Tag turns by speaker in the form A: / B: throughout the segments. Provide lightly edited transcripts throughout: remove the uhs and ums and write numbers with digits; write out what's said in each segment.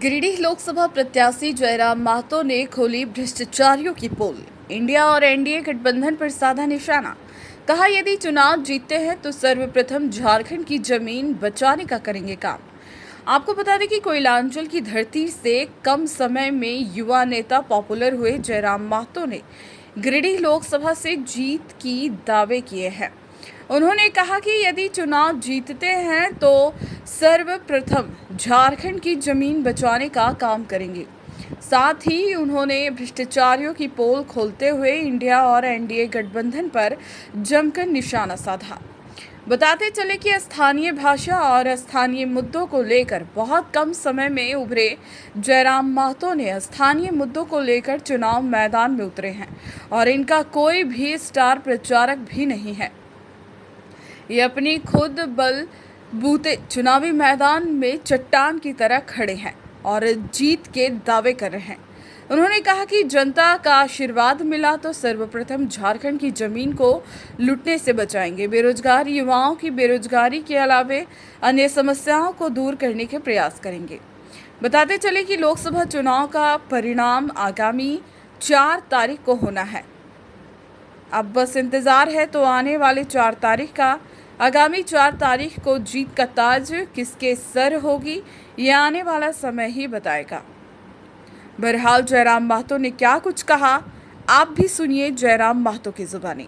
A: गिरिडीह लोकसभा प्रत्याशी जयराम महतो ने खोली भ्रष्टाचारियों की पोल। इंडिया और एनडीए गठबंधन पर साधा निशाना। कहा, यदि चुनाव जीतते हैं तो सर्वप्रथम झारखंड की जमीन बचाने का करेंगे काम। आपको बता दें कि कोयलांचल की धरती से कम समय में युवा नेता पॉपुलर हुए जयराम महतो ने गिरिडीह लोकसभा से जीत की दावे किए हैं। उन्होंने कहा कि यदि चुनाव जीतते हैं तो सर्वप्रथम झारखंड की जमीन बचाने का काम करेंगे। साथ ही उन्होंने भ्रष्टाचारियों की पोल खोलते हुए इंडिया और एनडीए गठबंधन पर जमकर निशाना साधा। बताते चले कि स्थानीय भाषा और स्थानीय मुद्दों को लेकर बहुत कम समय में उभरे जयराम महतो ने स्थानीय मुद्दों को लेकर चुनाव मैदान में उतरे हैं और इनका कोई भी स्टार प्रचारक भी नहीं है। ये अपनी खुद बलबूते चुनावी मैदान में चट्टान की तरह खड़े हैं और जीत के दावे कर रहे हैं। उन्होंने कहा कि जनता का आशीर्वाद मिला तो सर्वप्रथम झारखंड की जमीन को लूटने से बचाएंगे। बेरोजगार युवाओं की बेरोजगारी के अलावे अन्य समस्याओं को दूर करने के प्रयास करेंगे। बताते चले कि लोकसभा चुनाव का परिणाम आगामी 4 तारीख को होना है। अब बस इंतजार है तो आने वाले 4 तारीख का। आगामी 4 तारीख को जीत का ताज किसके सर होगी, ये आने वाला समय ही बताएगा। बहरहाल जयराम महतो ने क्या कुछ कहा, आप भी सुनिए जयराम महतो की जुबानी।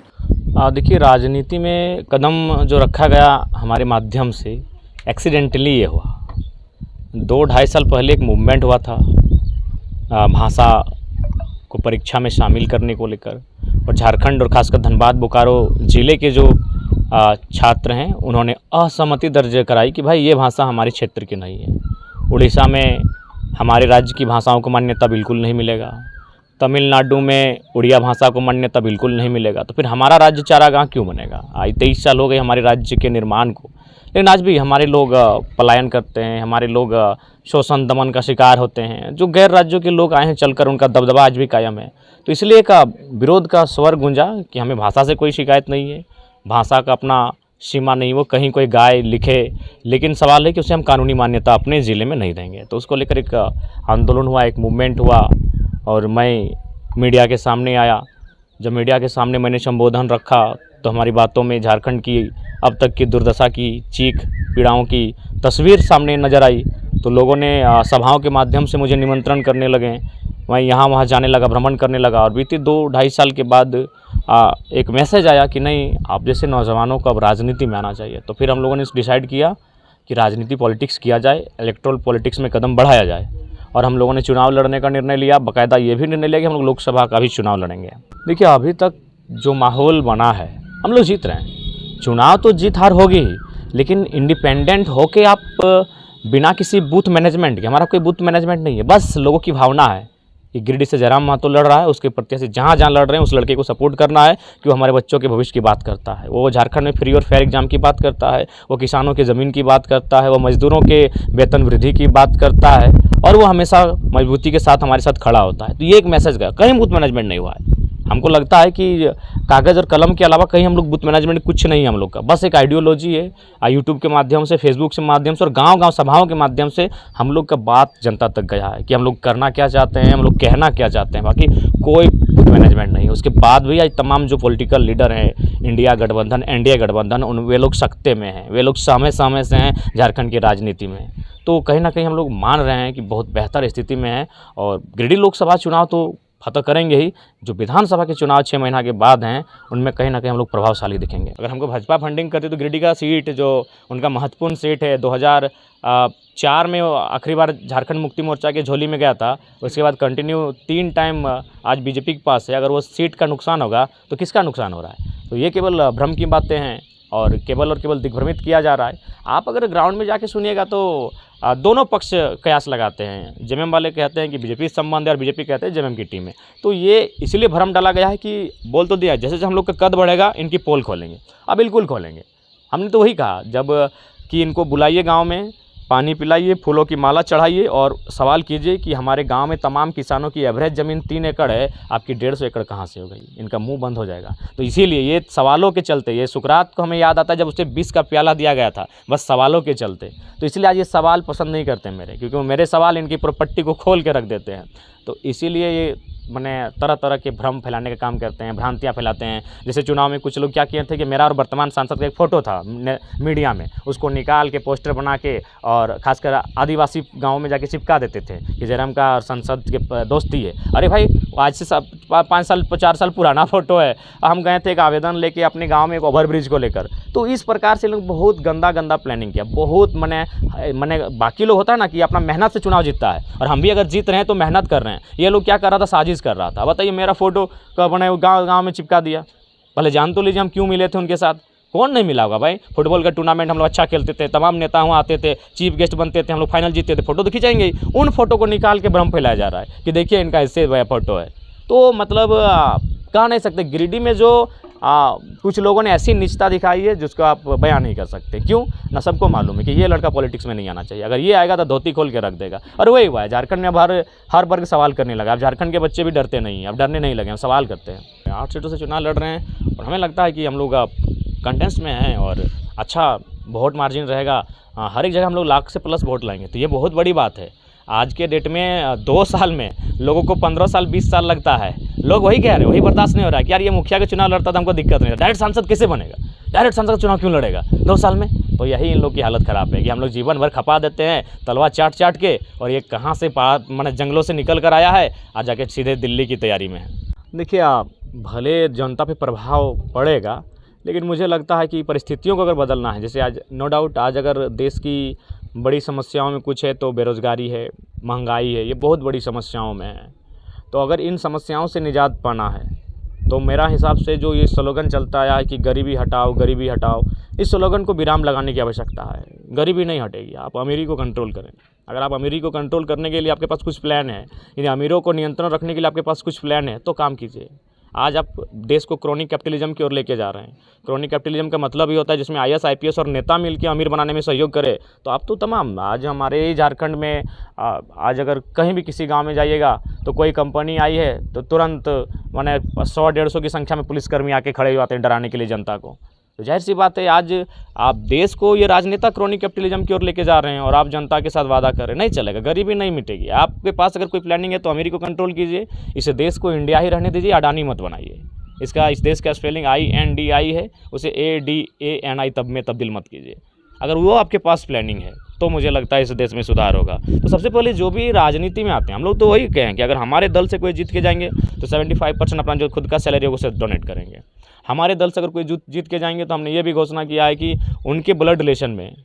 B: देखिए, राजनीति में कदम जो रखा गया हमारे माध्यम से एक्सीडेंटली ये हुआ। 2-2.5 साल पहले एक मूवमेंट हुआ था भाषा को परीक्षा में शामिल करने को लेकर, और झारखंड और खासकर धनबाद बोकारो ज़िले के जो छात्र हैं उन्होंने असहमति दर्ज कराई कि भाई ये भाषा हमारे क्षेत्र की नहीं है। उड़ीसा में हमारे राज्य की भाषाओं को मान्यता बिल्कुल नहीं मिलेगा, तमिलनाडु में उड़िया भाषा को मान्यता बिल्कुल नहीं मिलेगा, तो फिर हमारा राज्य चारागाह क्यों बनेगा। आज 23 साल हो गए हमारे राज्य के निर्माण को, लेकिन आज भी हमारे लोग पलायन करते हैं, हमारे लोग शोषण दमन का शिकार होते हैं। जो गैर राज्यों के लोग आए हैं चलकर, उनका दबदबा आज भी कायम है। तो इसलिए एक विरोध का स्वर गूंजा कि हमें भाषा से कोई शिकायत नहीं है, भाषा का अपना सीमा नहीं, वो कहीं कोई गाय लिखे, लेकिन सवाल है कि उसे हम कानूनी मान्यता अपने ज़िले में नहीं देंगे। तो उसको लेकर एक आंदोलन हुआ, एक मूवमेंट हुआ, और मैं मीडिया के सामने आया। जब मीडिया के सामने मैंने संबोधन रखा तो हमारी बातों में झारखंड की अब तक की दुर्दशा की, चीख पीड़ाओं की तस्वीर सामने नज़र आई। तो लोगों ने सभाओं के माध्यम से मुझे निमंत्रण करने लगे, मैं यहाँ वहाँ जाने लगा, भ्रमण करने लगा। और बीते 2-2.5 साल के बाद एक मैसेज आया कि नहीं, आप जैसे नौजवानों को अब राजनीति में आना चाहिए। तो फिर हम लोगों ने डिसाइड किया कि राजनीति पॉलिटिक्स किया जाए, इलेक्ट्रल पॉलिटिक्स में कदम बढ़ाया जाए, और हम लोगों ने चुनाव लड़ने का निर्णय लिया। बाकायदा ये भी निर्णय लिया कि हम लोग लोकसभा का भी चुनाव लड़ेंगे। देखिए, अभी तक जो माहौल बना है, हम लोग जीत रहे हैं। चुनाव तो जीत हार होगी ही, लेकिन इंडिपेंडेंट होके आप बिना किसी बूथ मैनेजमेंट के, हमारा कोई बूथ मैनेजमेंट नहीं है, बस लोगों की भावना है कि गिरिडीह से जयराम महतो लड़ रहा है, उसके प्रत्याशी जहाँ जहाँ लड़ रहे हैं उस लड़के को सपोर्ट करना है कि वो हमारे बच्चों के भविष्य की बात करता है, वो झारखंड में फ्री और फेयर एग्जाम की बात करता है, वो किसानों की ज़मीन की बात करता है, वो मजदूरों के वेतन वृद्धि की बात करता है, और वो हमेशा मजबूती के साथ हमारे साथ खड़ा होता है। तो ये एक मैसेज गया, कहीं बूथ मैनेजमेंट नहीं हुआ है। हमको लगता है कि कागज़ और कलम के अलावा कहीं हम लोग बूथ मैनेजमेंट कुछ नहीं है हम लोग का, बस एक आइडियोलॉजी है। यूट्यूब के माध्यम से, फेसबुक के माध्यम से और गांव-गांव सभाओं के माध्यम से हम लोग का बात जनता तक गया है कि हम लोग करना क्या चाहते हैं, हम लोग कहना क्या चाहते हैं। बाकी कोई बूथ मैनेजमेंट नहीं है। उसके बाद भी आज तमाम जो पॉलिटिकल लीडर हैं, इंडिया गठबंधन, एनडीए गठबंधन, वे लोग सत्ते में हैं, वे लोग समय से हैं झारखंड की राजनीति में। तो कहीं ना कहीं हम लोग मान रहे हैं कि बहुत बेहतर स्थिति में है, और गिरिडीह लोकसभा चुनाव तो फतह करेंगे ही। जो विधानसभा के चुनाव 6 महीना के बाद हैं, उनमें कहीं ना कहीं हम लोग प्रभावशाली दिखेंगे। अगर हमको भाजपा फंडिंग करती तो गिरिडीह का सीट जो उनका महत्वपूर्ण सीट है, 2004 में आखिरी बार झारखंड मुक्ति मोर्चा के झोली में गया था, उसके बाद कंटिन्यू 3 टाइम आज बीजेपी के पास है। अगर वो सीट का नुकसान होगा तो किसका नुकसान हो रहा है? तो ये केवल भ्रम की बातें हैं और केवल दिग्भ्रमित किया जा रहा है। आप अगर ग्राउंड में जाके सुनिएगा तो दोनों पक्ष कयास लगाते हैं। जेएमएम वाले कहते हैं कि बीजेपी संबंध है और बीजेपी कहते हैं जेएमएम की टीम है। तो ये इसलिए भ्रम डाला गया है कि बोल तो दिया जैसे जैसे हम लोग का कद बढ़ेगा इनकी पोल खोलेंगे। अब बिल्कुल खोलेंगे। हमने तो वही कहा जब कि इनको बुलाइए गांव में, पानी पिलाइए, फूलों की माला चढ़ाइए और सवाल कीजिए कि हमारे गांव में तमाम किसानों की एवरेज ज़मीन 3 एकड़ है, आपकी 150 एकड़ कहाँ से हो गई? इनका मुंह बंद हो जाएगा। तो इसीलिए ये सवालों के चलते, ये सुकरात को हमें याद आता है जब उसे 20 का प्याला दिया गया था, बस सवालों के चलते। तो इसलिए आज ये सवाल पसंद नहीं करते मेरे, क्योंकि मेरे सवाल इनकी प्रॉपर्टी को खोल के रख देते हैं। तो इसीलिए ये मैंने तरह तरह के भ्रम फैलाने का काम करते हैं, भ्रांतियाँ फैलाते हैं। जैसे चुनाव में कुछ लोग क्या किए थे कि मेरा और वर्तमान सांसद का एक फ़ोटो था मीडिया में, उसको निकाल के पोस्टर बना के और खासकर आदिवासी गाँव में जाके चिपका देते थे कि जयराम का और संसद के दोस्ती है। अरे भाई, आज से 5 साल 4 साल पुराना फ़ोटो है। हम गए थे एक आवेदन लेके अपने गाँव में एक ओवरब्रिज को लेकर। तो इस प्रकार से लोग बहुत गंदा प्लानिंग किया, बहुत मैंने बाकी लोग होता है ना कि अपना मेहनत से चुनाव जीतता है, और हम भी अगर जीत रहे हैं तो मेहनत कर रहे हैं। ये लोग क्या कर रहा था, साजिश कर रहा था। बताइए, मेरा फोटो कब बने गांव में चिपका दिया। पहले जान तो लीजिए हम क्यों मिले थे उनके साथ। कौन नहीं मिला होगा भाई? फुटबॉल का टूर्नामेंट हम लोग अच्छा खेलते थे, तमाम नेता वहाँ आते थे, चीफ गेस्ट बनते थे, हम लोग फाइनल जीतते थे, फोटो तो खिंचाएंगे ही। उन फोटो को निकाल के भ्रम फैलाया जा रहा है कि देखिए इनका इससे फोटो है। तो मतलब कह नहीं सकते, गिरिडीह में जो कुछ लोगों ने ऐसी निचता दिखाई है जिसको आप बयान नहीं कर सकते। क्यों ना, सबको मालूम है कि ये लड़का पॉलिटिक्स में नहीं आना चाहिए। अगर ये आएगा तो धोती खोल के रख देगा। और वही हुआ है झारखंड में। अब हर वर्ग सवाल करने लगा। अब झारखंड के बच्चे भी डरते नहीं हैं, अब डरने नहीं लगे, हम सवाल करते हैं। 8 सीटों से चुनाव लड़ रहे हैं और हमें लगता है कि हम लोग कंटेंट्स में हैं और अच्छा वोट मार्जिन रहेगा। हर एक जगह हम लोग लाख से प्लस वोट लाएंगे, तो ये बहुत बड़ी बात है। आज के डेट में 2 साल में लोगों को 15 साल 20 साल लगता है। लोग वही कह रहे हैं, वही बर्दाश्त नहीं हो रहा है कि यार ये मुखिया का चुनाव लड़ता था, हमको दिक्कत नहीं है, डायरेक्ट सांसद कैसे बनेगा, डायरेक्ट सांसद का चुनाव क्यों लड़ेगा 2 साल में? तो यही इन लोग की हालत ख़राब है कि हम लोग जीवन भर खपा देते हैं तलवा चाट के, और ये कहाँ से मैंने जंगलों से निकल कर आया है, आज जाके सीधे दिल्ली की तैयारी में है। देखिए, भले जनता पे प्रभाव पड़ेगा, लेकिन मुझे लगता है कि परिस्थितियों को अगर बदलना है, जैसे आज नो डाउट आज अगर देश की बड़ी समस्याओं में कुछ है तो बेरोज़गारी है, महंगाई है, ये बहुत बड़ी समस्याओं में है। तो अगर इन समस्याओं से निजात पाना है तो मेरा हिसाब से जो ये स्लोगन चलता आया है कि गरीबी हटाओ गरीबी हटाओ, इस स्लोगन को विराम लगाने की आवश्यकता है। गरीबी नहीं हटेगी, आप अमीरी को कंट्रोल करें। अगर आप अमीरी को कंट्रोल करने के लिए आपके पास कुछ प्लान है, यानी अमीरों को नियंत्रण रखने के लिए आपके पास कुछ प्लान है, तो काम कीजिए। आज आप देश को क्रोनिक कैपिटलिज्म की ओर लेके जा रहे हैं। क्रोनिक कैपिटलिज्म का मतलब ये होता है जिसमें IAS IPS और नेता मिलकर अमीर बनाने में सहयोग करे। तो आप तो तमाम आज हमारे झारखंड में आज अगर कहीं भी किसी गांव में जाइएगा तो कोई कंपनी आई है तो तुरंत माने 100-150 की संख्या में पुलिसकर्मी आके खड़े हो जाते हैं डराने के लिए जनता को। तो जाहिर सी बात है, आज आप देश को ये राजनेता क्रोनिक कैपिटलिज्म की ओर लेके जा रहे हैं और आप जनता के साथ वादा कर रहे हैं। नहीं चलेगा, गरीबी नहीं मिटेगी। आपके पास अगर कोई प्लानिंग है तो अमीरी को कंट्रोल कीजिए, इस देश को इंडिया ही रहने दीजिए, अडानी मत बनाइए। इस देश का स्पेलिंग INDI है, उसे ADANI तब में तब्दील मत कीजिए। अगर वो आपके पास प्लानिंग है तो मुझे लगता है इस देश में सुधार होगा। तो सबसे पहले जो भी राजनीति में आते हैं, हम लोग तो वही कहें कि अगर हमारे दल से कोई जीत के जाएंगे तो 75% अपना जो खुद का सैलरी है उसे डोनेट करेंगे। हमारे दल से अगर कोई जीत के जाएंगे तो हमने ये भी घोषणा किया है कि उनके ब्लड रिलेशन में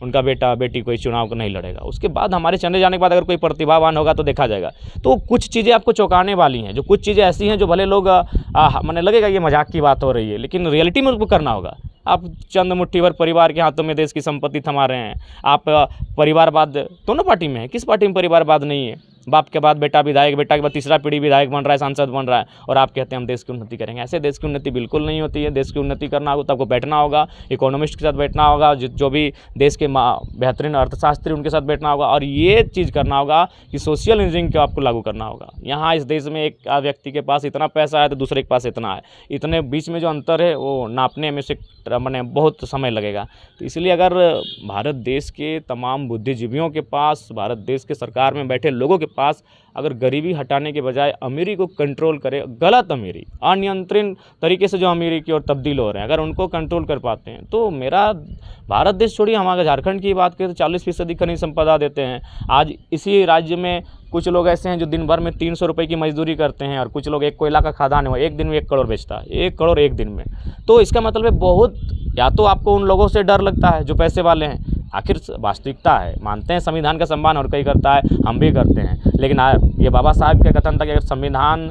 B: उनका बेटा बेटी कोई चुनाव को नहीं लड़ेगा। उसके बाद हमारे चले जाने के बाद अगर कोई प्रतिभावान होगा तो देखा जाएगा। तो कुछ चीज़ें आपको चौंकाने वाली हैं, जो कुछ चीज़ें ऐसी हैं जो भले लोग मैंने लगेगा ये मजाक की बात हो रही है, लेकिन रियलिटी में उसको करना होगा। आप चंद मुट्ठी भर परिवार के हाथों में देश की संपत्ति थमा रहे हैं। आप परिवारवाद दोनों पार्टी में है, किस पार्टी में परिवारवाद नहीं है? बाप के बाद बेटा विधायक, बेटा के बाद तीसरा पीढ़ी विधायक बन रहा है, सांसद बन रहा है, और आप कहते हैं हम देश की उन्नति करेंगे। ऐसे देश की उन्नति बिल्कुल नहीं होती है। देश की उन्नति करना होगा तो आपको बैठना होगा, इकोनॉमिस्ट के साथ बैठना होगा, जो भी देश के बेहतरीन अर्थशास्त्री उनके साथ बैठना होगा, और ये चीज़ करना होगा कि सोशल इंजीनियरिंग को आपको लागू करना होगा। यहाँ इस देश में एक व्यक्ति के पास इतना पैसा है तो दूसरे के पास इतना है, इतने बीच में जो अंतर है वो नापने में से मैंने बहुत समय लगेगा। तो इसलिए अगर भारत देश के तमाम बुद्धिजीवियों के पास, भारत देश के सरकार में बैठे लोगों के पास अगर गरीबी हटाने के बजाय अमीरी को कंट्रोल करे, गलत अमीरी, अनियंत्रित तरीके से जो अमीरी की ओर तब्दील हो रहे हैं, अगर उनको कंट्रोल कर पाते हैं तो मेरा भारत देश छोड़िए, हम अगर झारखंड की बात करें तो 40% खनिज संपदा देते हैं। आज इसी राज्य में कुछ लोग ऐसे हैं जो दिन भर में 300 रुपये की मजदूरी करते हैं, और कुछ लोग एक कोयला का खदान है, एक दिन में 1 करोड़ बेचता है, 1 करोड़ एक दिन में। तो इसका मतलब है बहुत, या तो आपको उन लोगों से डर लगता है जो पैसे वाले हैं, आखिर वास्तविकता है, मानते हैं संविधान का सम्मान और कोई करता है, हम भी करते हैं, लेकिन ये बाबा साहब का कथन था कि अगर संविधान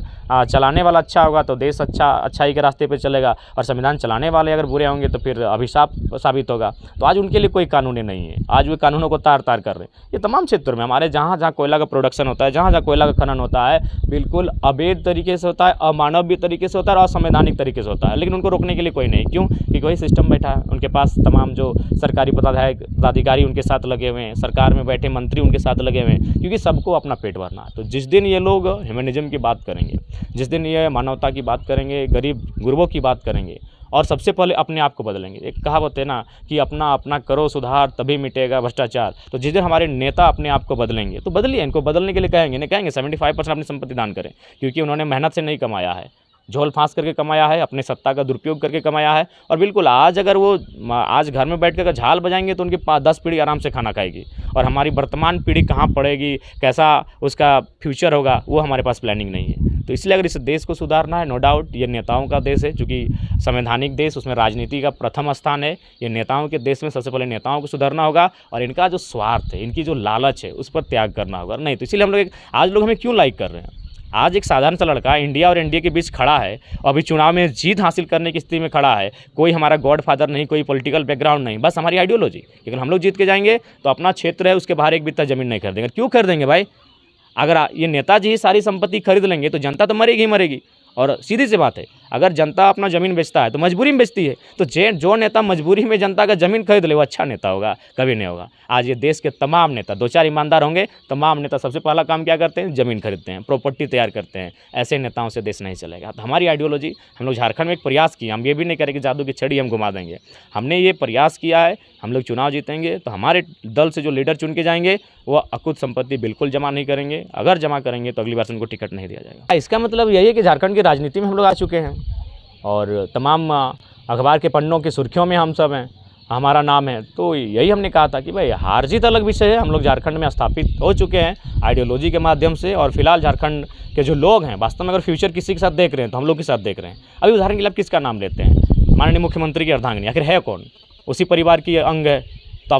B: चलाने वाला अच्छा होगा तो देश अच्छाई के रास्ते पे चलेगा, और संविधान चलाने वाले अगर बुरे होंगे तो फिर अभिशाप साबित होगा। तो आज उनके लिए कोई कानून नहीं है, आज वे कानूनों को तार तार कर रहे हैं। ये तमाम क्षेत्रों में हमारे जहाँ जहाँ कोयला का प्रोडक्शन होता है, जहाँ जहाँ कोयला का खनन होता है, बिल्कुल अवैध तरीके से होता है, अमानवीय तरीके से होता है और असंवैधानिक तरीके से होता है, लेकिन उनको रोकने के लिए कोई नहीं। क्यों? क्योंकि वही सिस्टम बैठा है, उनके पास तमाम जो सरकारी पदाधिकारी पदाधिकारी उनके साथ लगे हुए हैं, सरकार में बैठे मंत्री उनके साथ लगे हुए हैं, क्योंकि सबको अपना पेट भरना है। तो जिस दिन ये लोग ह्यूमनिज्म की बात करेंगे, जिस दिन ये मानवता की बात करेंगे, गरीब गुरबों की बात करेंगे और सबसे पहले अपने आप को बदलेंगे। एक कहावत है ना कि अपना अपना करो सुधार तभी मिटेगा भ्रष्टाचार। तो जिस दिन हमारे नेता अपने आप को बदलेंगे तो बदलिए, इनको बदलने के लिए कहेंगे, नहीं कहेंगे 75% अपनी संपत्ति दान करें, क्योंकि उन्होंने मेहनत से नहीं कमाया है, झोल फांस करके कमाया है, अपने सत्ता का दुरुपयोग करके कमाया है। और बिल्कुल आज अगर वो आज घर में बैठ कर झाल बजाएंगे तो उनकी 10 पीढ़ी आराम से खाना खाएगी, और हमारी वर्तमान पीढ़ी कहाँ पड़ेगी, कैसा उसका फ्यूचर होगा, वो हमारे पास प्लानिंग नहीं है। तो इसलिए अगर इस देश को सुधारना है, नो डाउट ये नेताओं का देश है, चूँकि संवैधानिक देश, उसमें राजनीति का प्रथम स्थान है। ये नेताओं के देश में सबसे पहले नेताओं को सुधारना होगा, और इनका जो स्वार्थ है, इनकी जो लालच है, उस पर त्याग करना होगा। नहीं तो इसीलिए हम लोग आज लोग हमें क्यों लाइक कर रहे हैं। आज एक साधारण सा लड़का इंडिया और एनडीए के बीच खड़ा है और अभी चुनाव में जीत हासिल करने की स्थिति में खड़ा है। कोई हमारा गॉड फादर नहीं, कोई पॉलिटिकल बैकग्राउंड नहीं, बस हमारी आइडियोलॉजी। लेकिन हम लोग जीत के जाएंगे तो अपना क्षेत्र है उसके बाहर एक बित्ता ज़मीन नहीं खरीदेंगे। क्यों खरीदेंगे भाई? अगर ये नेताजी ही सारी संपत्ति खरीद लेंगे तो जनता तो मरेगी ही मरेगी। और सीधी सी बात है, अगर जनता अपना ज़मीन बेचता है तो मजबूरी में बेचती है। तो जो नेता मजबूरी में जनता का ज़मीन खरीद ले वो अच्छा नेता होगा? कभी नहीं होगा। आज ये देश के तमाम नेता, 2-4 ईमानदार होंगे, तमाम नेता सबसे पहला काम क्या करते हैं? ज़मीन खरीदते हैं, प्रॉपर्टी तैयार करते हैं। ऐसे नेताओं से देश नहीं चलेगा। तो हमारी आइडियोलॉजी, हम लोग झारखंड में एक प्रयास किया, हम ये भी नहीं करें कि जादू की छड़ी हम घुमा देंगे। हमने ये प्रयास किया है, हम लोग चुनाव जीतेंगे तो हमारे दल से जो लीडर चुन के जाएंगे वो अकुत संपत्ति बिल्कुल जमा नहीं करेंगे। अगर जमा करेंगे तो अगली बार से उनको टिकट नहीं दिया जाएगा। इसका मतलब यही है कि झारखंड की राजनीति में हम लोग आ चुके हैं और तमाम अखबार के पन्नों की सुर्खियों में हम सब हैं, हमारा नाम है। तो यही हमने कहा था कि भाई हार जीत अलग विषय है, हम लोग झारखंड में स्थापित हो चुके हैं आइडियोलॉजी के माध्यम से। और फिलहाल झारखंड के जो लोग हैं, वास्तव में अगर फ्यूचर किसी के साथ देख रहे हैं तो हम लोग के साथ देख रहे हैं। अभी उदाहरण के लिए आप किसका नाम लेते हैं? माननीय मुख्यमंत्री की अर्धांगिनी, आखिर है कौन? उसी परिवार की अंग है। तो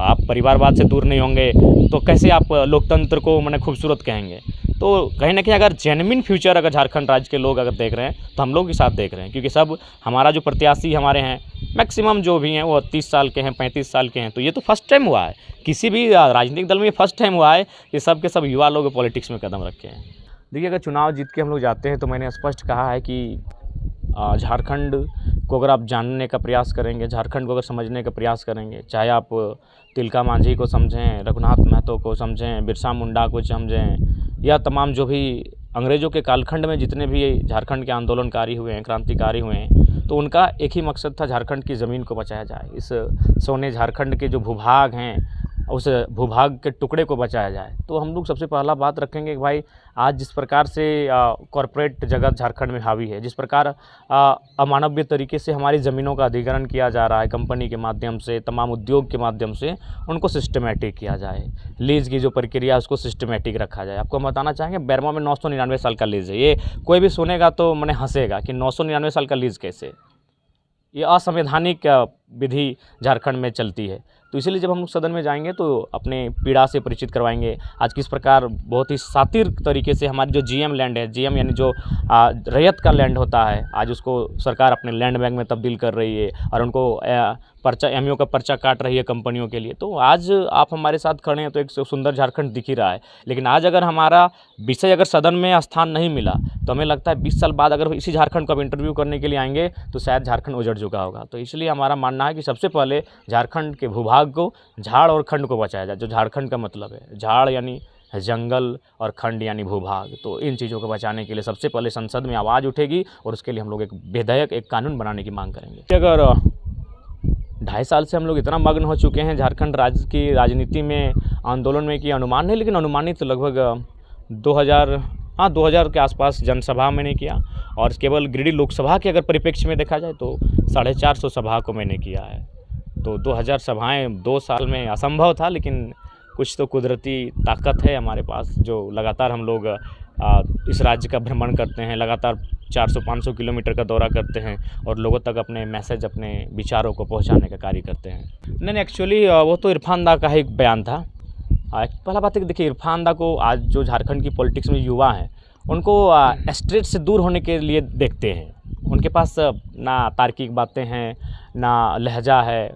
B: आप परिवारवाद से दूर नहीं होंगे तो कैसे आप लोकतंत्र को मैंने खूबसूरत कहेंगे? तो कहीं ना कहीं अगर जेन्युइन फ्यूचर अगर झारखंड राज्य के लोग अगर देख रहे हैं तो हम लोग के साथ देख रहे हैं, क्योंकि सब हमारा जो प्रत्याशी हमारे हैं मैक्सिमम जो भी हैं वो 30 साल के हैं, 35 साल के हैं। तो ये तो फर्स्ट टाइम हुआ है, किसी भी राजनीतिक दल में फर्स्ट टाइम हुआ है कि सब के सब युवा लोग पॉलिटिक्स में कदम रखे हैं। देखिए, अगर चुनाव जीत के हम लोग जाते हैं तो मैंने स्पष्ट कहा है कि झारखंड को अगर आप जानने का प्रयास करेंगे, झारखंड को अगर समझने का प्रयास करेंगे, चाहे आप तिलका मांझी को समझें, रघुनाथ महतो को समझें, बिरसा मुंडा को समझें, या तमाम जो भी अंग्रेज़ों के कालखंड में जितने भी झारखंड के आंदोलनकारी हुए हैं, क्रांतिकारी हुए हैं, तो उनका एक ही मकसद था, झारखंड की ज़मीन को बचाया जाए। इस सोने झारखंड के जो भूभाग हैं, उस भूभाग के टुकड़े को बचाया जाए। तो हम लोग सबसे पहला बात रखेंगे कि भाई आज जिस प्रकार से कॉरपोरेट जगत झारखंड में हावी है, जिस प्रकार अमानवीय तरीके से हमारी ज़मीनों का अधिग्रहण किया जा रहा है कंपनी के माध्यम से, तमाम उद्योग के माध्यम से, उनको सिस्टमेटिक किया जाए। लीज़ की जो प्रक्रिया है उसको सिस्टमेटिक रखा जाए। आपको हम बताना चाहेंगे, बैरमा में 999 साल का लीज़ है। ये कोई भी सुनेगा तो मैंने हंसेगा कि 999 साल का लीज़ कैसे? ये असंवैधानिक विधि झारखंड में चलती है। तो इसीलिए जब हम लोग सदन में जाएंगे तो अपने पीड़ा से परिचित करवाएंगे। आज किस प्रकार बहुत ही सातिर तरीके से हमारी जो जीएम लैंड है, जीएम यानी जो रैयत का लैंड होता है, आज उसको सरकार अपने लैंड बैंक में तब्दील कर रही है और उनको पर्चा एमओ का पर्चा काट रही है कंपनियों के लिए। तो आज आप हमारे साथ खड़े हैं तो एक सुंदर झारखंड दिख ही रहा है। लेकिन आज अगर हमारा विषय अगर सदन में स्थान नहीं मिला तो हमें लगता है 20 साल बाद अगर इसी झारखंड को आप इंटरव्यू करने के लिए आएंगे तो शायद झारखंड उजड़ चुका होगा। तो इसलिए हमारा मानना है कि सबसे पहले झारखंड के भूभाग को, झाड़ और खंड को बचाया जाए। जो झारखंड का मतलब है, झाड़ यानी जंगल और खंड यानी भूभाग। तो इन चीज़ों को बचाने के लिए सबसे पहले संसद में आवाज़ उठेगी और उसके लिए हम लोग एक विधेयक, एक कानून बनाने की मांग करेंगे। अगर 2.5 साल से हम लोग इतना मग्न हो चुके हैं झारखंड राज्य की राजनीति में, आंदोलन में, कि अनुमान नहीं, लेकिन अनुमानित लगभग 2000 के आसपास जनसभा मैंने किया। और केवल गिरिडीह लोकसभा के अगर परिप्रेक्ष्य में देखा जाए तो 450 सभा को मैंने किया है। तो 2000 सभाएँ 2 साल में असंभव था, लेकिन कुछ तो कुदरती ताकत है हमारे पास, जो लगातार हम लोग इस राज्य का भ्रमण करते हैं, लगातार 400-500 किलोमीटर का दौरा करते हैं और लोगों तक अपने मैसेज, अपने विचारों को पहुंचाने का कार्य करते हैं। नहीं, एक्चुअली वो तो इरफान दा का एक बयान था। पहला बात है कि देखिए, इरफान दा को आज जो झारखंड की पॉलिटिक्स में युवा हैं उनको स्ट्रेट से दूर होने के लिए देखते हैं। उनके पास ना तार्किक बातें हैं, ना लहजा है,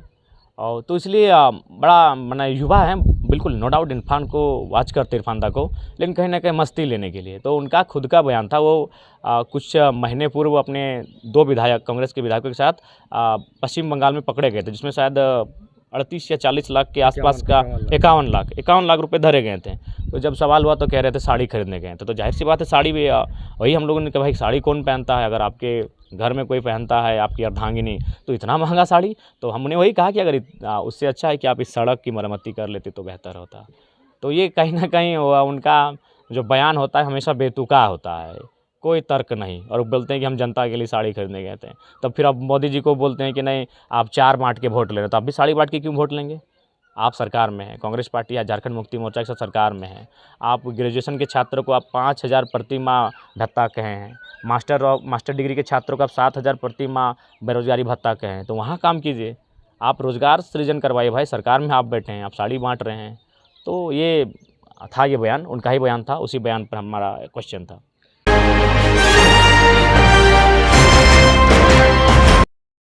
B: और तो इसलिए बड़ा माने युवा हैं, बिल्कुल नो डाउट इरफान को वाच करते इरफान दा को, लेकिन कहीं ना कहीं मस्ती लेने के लिए। तो उनका खुद का बयान था, वो कुछ महीने पूर्व अपने 2 विधायक, कांग्रेस के विधायकों के साथ पश्चिम बंगाल में पकड़े गए थे, जिसमें शायद 38 या 40 लाख के आसपास का 51 लाख रुपए धरे गए थे। तो जब सवाल हुआ तो कह रहे थे साड़ी खरीदने गए थे। तो जाहिर सी बात है साड़ी भी वही हम लोगों ने कहा भाई साड़ी कौन पहनता है, अगर आपके घर में कोई पहनता है आपकी अर्धांगिनी तो इतना महंगा साड़ी। तो हमने वही कहा कि अगर उससे अच्छा है कि आप इस सड़क की मरम्मती कर लेते तो बेहतर होता। तो ये कहीं ना कहीं उनका जो बयान होता है हमेशा बेतुका होता है, कोई तर्क नहीं, और बोलते हैं कि हम जनता के लिए साड़ी खरीदने गए थे। तब फिर अब मोदी जी को बोलते हैं कि नहीं आप 4 बाँट के वोट ले रहे हो, तो आप भी साड़ी बाँट के क्यों वोट लेंगे? आप सरकार में हैं, कांग्रेस पार्टी या झारखंड मुक्ति मोर्चा के साथ सरकार में है। आप ग्रेजुएशन के छात्रों को आप 5,000 प्रति माह भत्ता कहे हैं, मास्टर डिग्री के छात्रों को आप 7,000 प्रति माह बेरोजगारी भत्ता कहे हैं। तो वहाँ काम कीजिए, आप रोजगार सृजन करवाइए। भाई सरकार में आप बैठे हैं, आप साड़ी बाँट रहे हैं। तो ये था, ये बयान उनका ही बयान था, उसी बयान पर हमारा क्वेश्चन था।